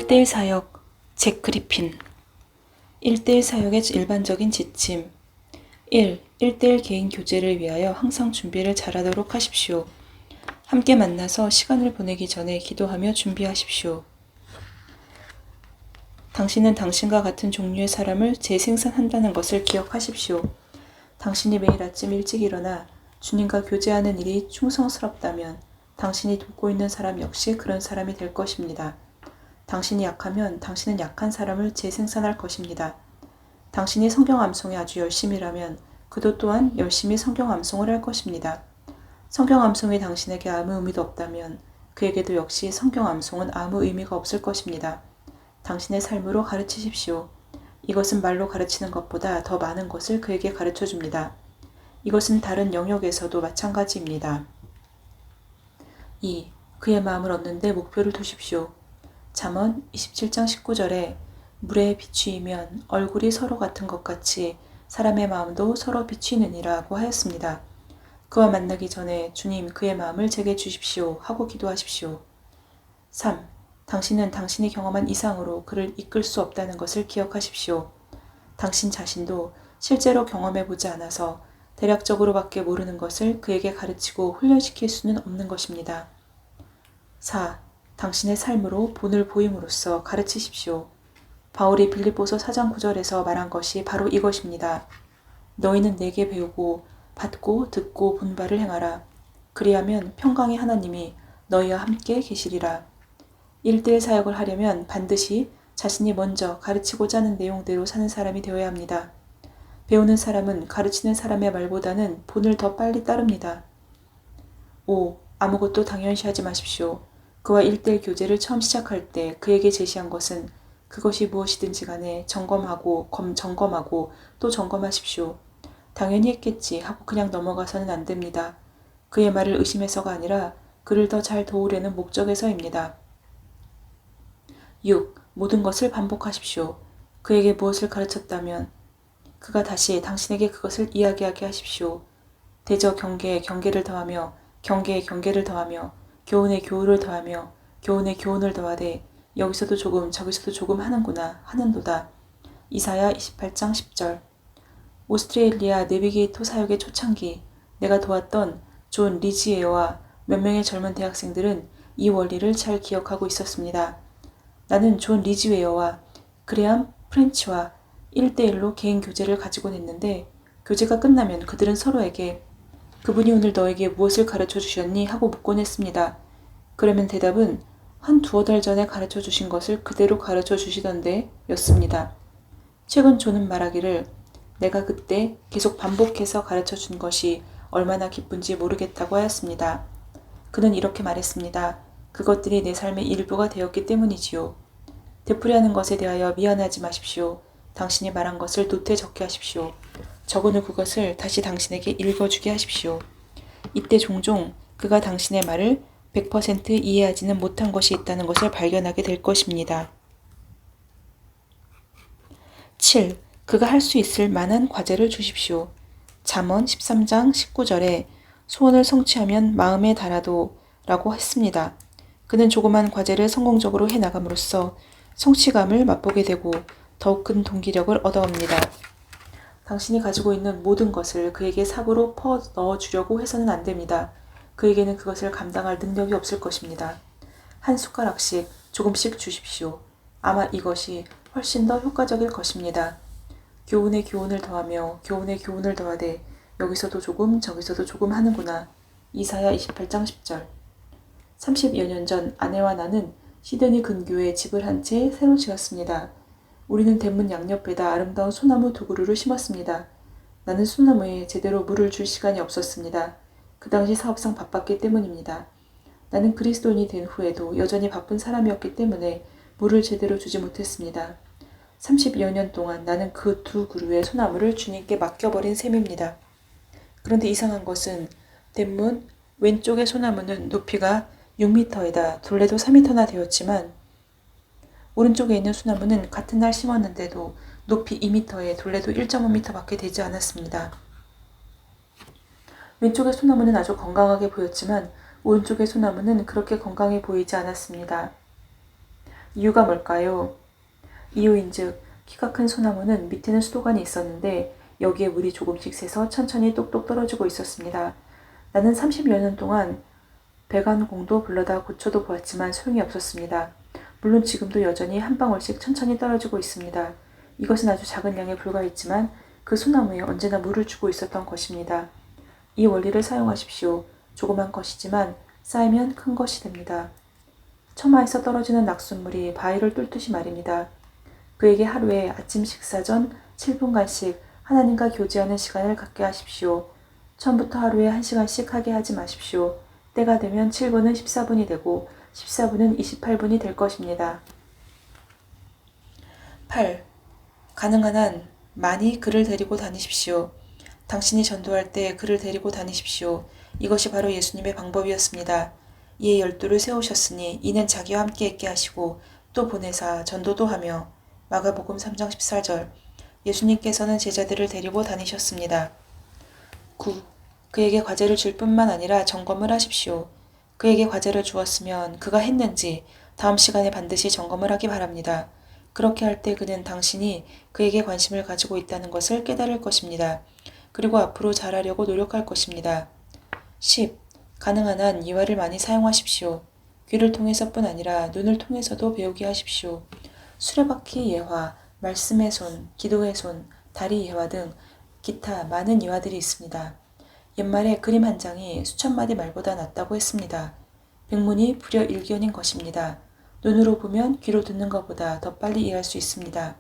1대1 사역 잭 그리핀 1대1 사역의 일반적인 지침 1. 1대1 개인 교제를 위하여 항상 준비를 잘하도록 하십시오. 함께 만나서 시간을 보내기 전에 기도하며 준비하십시오. 당신은 당신과 같은 종류의 사람을 재생산한다는 것을 기억하십시오. 당신이 매일 아침 일찍 일어나 주님과 교제하는 일이 충성스럽다면 당신이 돕고 있는 사람 역시 그런 사람이 될 것입니다. 당신이 약하면 당신은 약한 사람을 재생산할 것입니다. 당신이 성경 암송에 아주 열심히 일하면 그도 또한 열심히 성경 암송을 할 것입니다. 성경 암송이 당신에게 아무 의미도 없다면 그에게도 역시 성경 암송은 아무 의미가 없을 것입니다. 당신의 삶으로 가르치십시오. 이것은 말로 가르치는 것보다 더 많은 것을 그에게 가르쳐 줍니다. 이것은 다른 영역에서도 마찬가지입니다. 2. 그의 마음을 얻는 데 목표를 두십시오. 잠언 27장 19절에 물에 비추이면 얼굴이 서로 같은 것 같이 사람의 마음도 서로 비추이느니라고 하였습니다. 그와 만나기 전에 주님 그의 마음을 제게 주십시오 하고 기도하십시오. 3. 당신은 당신이 경험한 이상으로 그를 이끌 수 없다는 것을 기억하십시오. 당신 자신도 실제로 경험해보지 않아서 대략적으로밖에 모르는 것을 그에게 가르치고 훈련시킬 수는 없는 것입니다. 4. 당신의 삶으로 본을 보임으로써 가르치십시오. 바울이 빌립보서 4장 9절에서 말한 것이 바로 이것입니다. 너희는 내게 배우고 받고 듣고 본 바를 행하라. 그리하면 평강의 하나님이 너희와 함께 계시리라. 1대1 사역을 하려면 반드시 자신이 먼저 가르치고자 하는 내용대로 사는 사람이 되어야 합니다. 배우는 사람은 가르치는 사람의 말보다는 본을 더 빨리 따릅니다. 5. 아무것도 당연시하지 마십시오. 그와 1대1 교제를 처음 시작할 때 그에게 제시한 것은 그것이 무엇이든지 간에 점검하고 또 점검하십시오. 당연히 했겠지 하고 그냥 넘어가서는 안 됩니다. 그의 말을 의심해서가 아니라 그를 더 잘 도우려는 목적에서입니다. 6. 모든 것을 반복하십시오. 그에게 무엇을 가르쳤다면 그가 다시 당신에게 그것을 이야기하게 하십시오. 대저 경계에 경계를 더하며 경계에 경계를 더하며 교훈에 교훈을 더하며 교훈에 교훈을 더하되 여기서도 조금 저기서도 조금 하는구나 하는도다. 이사야 28장 10절. 오스트레일리아 내비게이터 사역의 초창기 내가 도왔던 존 리지에어와 몇 명의 젊은 대학생들은 이 원리를 잘 기억하고 있었습니다. 나는 존 리지웨어와 그레암 프렌치와 1대1로 개인 교제를 가지곤 했는데 교제가 끝나면 그들은 서로에게 그분이 오늘 너에게 무엇을 가르쳐 주셨니? 하고 묻곤 했습니다. 그러면 대답은 한 두어 달 전에 가르쳐 주신 것을 그대로 가르쳐 주시던데 였습니다. 최근 존은 말하기를 내가 그때 계속 반복해서 가르쳐 준 것이 얼마나 기쁜지 모르겠다고 하였습니다. 그는 이렇게 말했습니다. 그것들이 내 삶의 일부가 되었기 때문이지요. 되풀이하는 것에 대하여 미안하지 마십시오. 당신이 말한 것을 노트에 적게 하십시오. 적은 후 그것을 다시 당신에게 읽어주게 하십시오. 이때 종종 그가 당신의 말을 100% 이해하지는 못한 것이 있다는 것을 발견하게 될 것입니다. 7. 그가 할 수 있을 만한 과제를 주십시오. 잠언 13장 19절에 소원을 성취하면 마음에 달아도 라고 했습니다. 그는 조그만 과제를 성공적으로 해나감으로써 성취감을 맛보게 되고 더욱 큰 동기력을 얻어옵니다. 당신이 가지고 있는 모든 것을 그에게 삽으로 퍼 넣어주려고 해서는 안 됩니다. 그에게는 그것을 감당할 능력이 없을 것입니다. 한 숟가락씩 조금씩 주십시오. 아마 이것이 훨씬 더 효과적일 것입니다. 교훈에 교훈을 더하며 교훈에 교훈을 더하되 여기서도 조금 저기서도 조금 하는구나. 이사야 28장 10절. 30여 년 전 아내와 나는 시드니 근교에 집을 한 채 새로 지었습니다. 우리는 대문 양옆에다 아름다운 소나무 두 그루를 심었습니다. 나는 소나무에 제대로 물을 줄 시간이 없었습니다. 그 당시 사업상 바빴기 때문입니다. 나는 그리스도인이 된 후에도 여전히 바쁜 사람이었기 때문에 물을 제대로 주지 못했습니다. 30여 년 동안 나는 그 두 그루의 소나무를 주님께 맡겨버린 셈입니다. 그런데 이상한 것은 대문 왼쪽의 소나무는 높이가 6m에다 둘레도 3m나 되었지만 오른쪽에 있는 소나무는 같은 날 심었는데도 높이 2m에 둘레도 1.5m밖에 되지 않았습니다. 왼쪽의 소나무는 아주 건강하게 보였지만 오른쪽의 소나무는 그렇게 건강해 보이지 않았습니다. 이유가 뭘까요? 이유인즉 키가 큰 소나무는 밑에는 수도관이 있었는데 여기에 물이 조금씩 새서 천천히 똑똑 떨어지고 있었습니다. 나는 30여 년 동안 배관공도 불러다 고쳐도 보았지만 소용이 없었습니다. 물론 지금도 여전히 한 방울씩 천천히 떨어지고 있습니다. 이것은 아주 작은 양에 불과했지만 그 소나무에 언제나 물을 주고 있었던 것입니다. 이 원리를 사용하십시오. 조그만 것이지만 쌓이면 큰 것이 됩니다. 처마에서 떨어지는 낙숫물이 바위를 뚫듯이 말입니다. 그에게 하루에 아침 식사 전 7분간씩 하나님과 교제하는 시간을 갖게 하십시오. 처음부터 하루에 1시간씩 하게 하지 마십시오. 때가 되면 7분은 14분이 되고 14분은 28분이 될 것입니다. 8. 가능한 한 많이 그를 데리고 다니십시오. 당신이 전도할 때 그를 데리고 다니십시오. 이것이 바로 예수님의 방법이었습니다. 이에 12를 세우셨으니 이는 자기와 함께 있게 하시고 또 보내사 전도도 하며. 마가복음 3장 14절. 예수님께서는 제자들을 데리고 다니셨습니다. 9. 그에게 과제를 줄 뿐만 아니라 점검을 하십시오. 그에게 과제를 주었으면 그가 했는지 다음 시간에 반드시 점검을 하기 바랍니다. 그렇게 할 때 그는 당신이 그에게 관심을 가지고 있다는 것을 깨달을 것입니다. 그리고 앞으로 잘하려고 노력할 것입니다. 10. 가능한 한 이화를 많이 사용하십시오. 귀를 통해서뿐 아니라 눈을 통해서도 배우게 하십시오. 수레바퀴 예화, 말씀의 손, 기도의 손, 다리 예화 등 기타 많은 예화들이 있습니다. 옛말에 그림 한 장이 수천 마디 말보다 낫다고 했습니다. 백문이 불여 일견인 것입니다. 눈으로 보면 귀로 듣는 것보다 더 빨리 이해할 수 있습니다.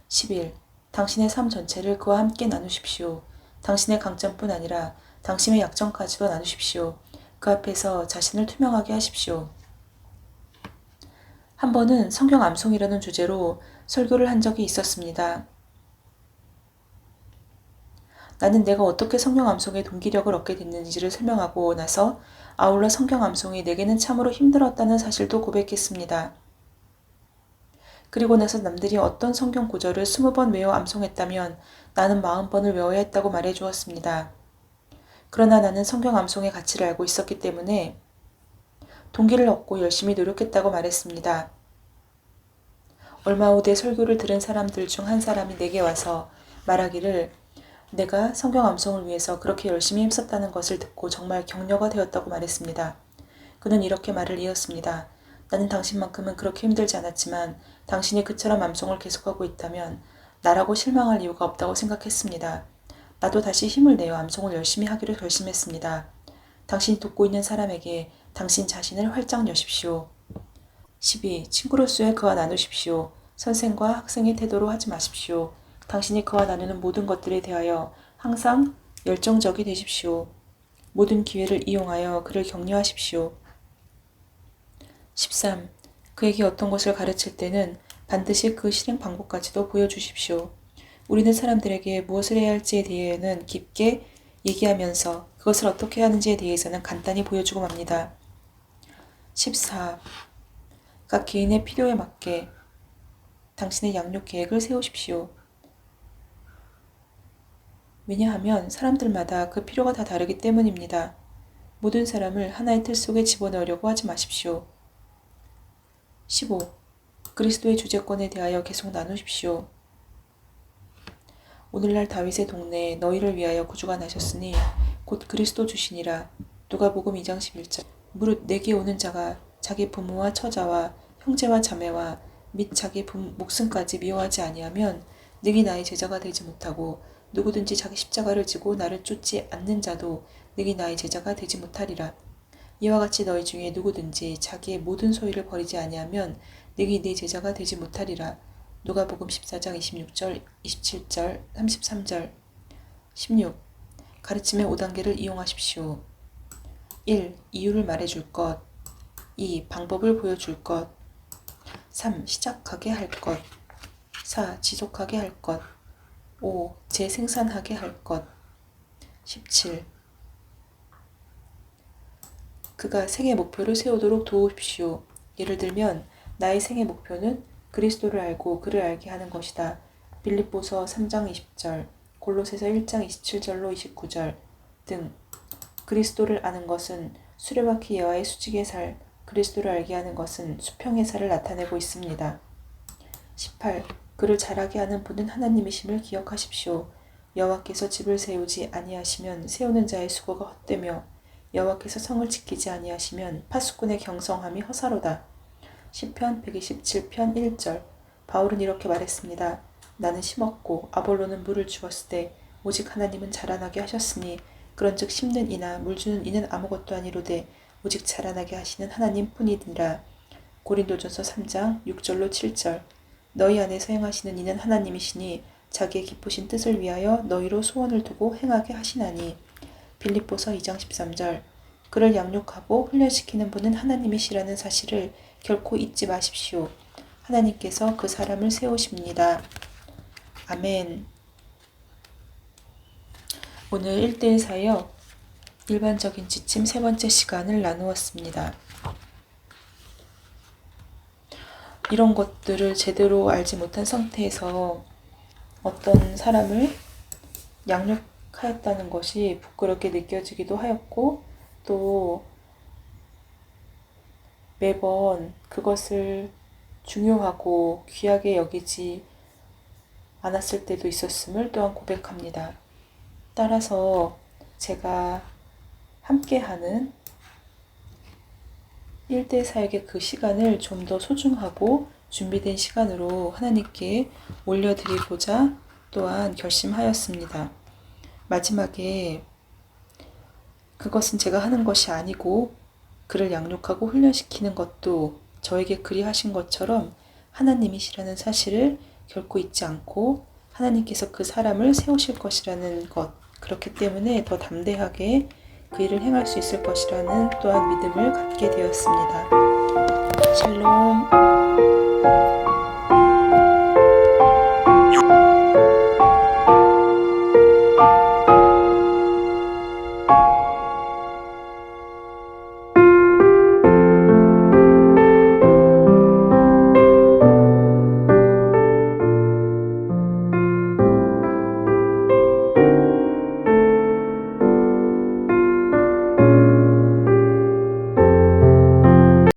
11. 당신의 삶 전체를 그와 함께 나누십시오. 당신의 강점뿐 아니라 당신의 약점까지도 나누십시오. 그 앞에서 자신을 투명하게 하십시오. 한 번은 성경 암송이라는 주제로 설교를 한 적이 있었습니다. 나는 내가 어떻게 성경 암송에 동기력을 얻게 됐는지를 설명하고 나서 아울러 성경 암송이 내게는 참으로 힘들었다는 사실도 고백했습니다. 그리고 나서 남들이 어떤 성경 구절을 20번 외워 암송했다면 나는 40번을 외워야 했다고 말해 주었습니다. 그러나 나는 성경 암송의 가치를 알고 있었기 때문에 동기를 얻고 열심히 노력했다고 말했습니다. 얼마 후 내 설교를 들은 사람들 중 한 사람이 내게 와서 말하기를 내가 성경 암송을 위해서 그렇게 열심히 힘썼다는 것을 듣고 정말 격려가 되었다고 말했습니다. 그는 이렇게 말을 이었습니다. 나는 당신만큼은 그렇게 힘들지 않았지만 당신이 그처럼 암송을 계속하고 있다면 나라고 실망할 이유가 없다고 생각했습니다. 나도 다시 힘을 내어 암송을 열심히 하기로 결심했습니다. 당신이 돕고 있는 사람에게 당신 자신을 활짝 여십시오. 12. 친구로서의 그와 나누십시오. 선생과 학생의 태도로 하지 마십시오. 당신이 그와 나누는 모든 것들에 대하여 항상 열정적이 되십시오. 모든 기회를 이용하여 그를 격려하십시오. 13. 그에게 어떤 것을 가르칠 때는 반드시 그 실행 방법까지도 보여주십시오. 우리는 사람들에게 무엇을 해야 할지에 대해는 깊게 얘기하면서 그것을 어떻게 하는지에 대해서는 간단히 보여주고 맙니다. 14. 각 개인의 필요에 맞게 당신의 양육 계획을 세우십시오. 왜냐하면 사람들마다 그 필요가 다 다르기 때문입니다. 모든 사람을 하나의 틀 속에 집어넣으려고 하지 마십시오. 15. 그리스도의 주재권에 대하여 계속 나누십시오. 오늘날 다윗의 동네에 너희를 위하여 구주가 나셨으니 곧 그리스도 주시니라. 누가복음 2장 11절. 무릇 내게 오는 자가 자기 부모와 처자와 형제와 자매와 및 자기 목숨까지 미워하지 아니하면 능히 나의 제자가 되지 못하고 누구든지 자기 십자가를 지고 나를 쫓지 않는 자도 능히 나의 제자가 되지 못하리라. 이와 같이 너희 중에 누구든지 자기의 모든 소유를 버리지 아니하면 능히 네 제자가 되지 못하리라. 누가복음 14장 26절, 27절, 33절. 16. 가르침의 5단계를 이용하십시오. 1. 이유를 말해줄 것. 2. 방법을 보여줄 것. 3. 시작하게 할 것. 4. 지속하게 할 것. 5. 재생산하게 할 것. 17. 그가 생애 목표를 세우도록 도우십시오. 예를 들면 나의 생애 목표는 그리스도를 알고 그를 알게 하는 것이다. 빌립보서 3장 20절, 골로새서 1장 27절로 29절 등. 그리스도를 아는 것은 수레바퀴 예화의 수직의 살, 그리스도를 알게 하는 것은 수평의사를 나타내고 있습니다. 18. 그를 자라게 하는 분은 하나님이심을 기억하십시오. 여호와께서 집을 세우지 아니하시면 세우는 자의 수고가 헛되며 여호와께서 성을 지키지 아니하시면 파수꾼의 경성함이 허사로다. 시편 127편 1절. 바울은 이렇게 말했습니다. 나는 심었고 아볼로는 물을 주었을 때 오직 하나님은 자라나게 하셨으니 그런즉 심는 이나 물 주는 이는 아무것도 아니로되 오직 자라나게 하시는 하나님 뿐이니라. 고린도전서 3장 6절로 7절. 너희 안에서 행하시는 이는 하나님이시니 자기의 기쁘신 뜻을 위하여 너희로 소원을 두고 행하게 하시나니. 빌립보서 2장 13절. 그를 양육하고 훈련시키는 분은 하나님이시라는 사실을 결코 잊지 마십시오. 하나님께서 그 사람을 세우십니다. 아멘. 오늘 1대1 사역 일반적인 지침 세 번째 시간을 나누었습니다. 이런 것들을 제대로 알지 못한 상태에서 어떤 사람을 양육하였다는 것이 부끄럽게 느껴지기도 하였고, 또 매번 그것을 중요하고 귀하게 여기지 않았을 때도 있었음을 또한 고백합니다. 따라서 제가 함께하는 1대 사역의 그 시간을 좀 더 소중하고 준비된 시간으로 하나님께 올려드리고자 또한 결심하였습니다. 마지막에 그것은 제가 하는 것이 아니고 그를 양육하고 훈련시키는 것도 저에게 그리하신 것처럼 하나님이시라는 사실을 결코 잊지 않고 하나님께서 그 사람을 세우실 것이라는 것, 그렇기 때문에 더 담대하게 그 일을 행할 수 있을 것이라는 또한 믿음을 갖게 되었습니다. 샬롬.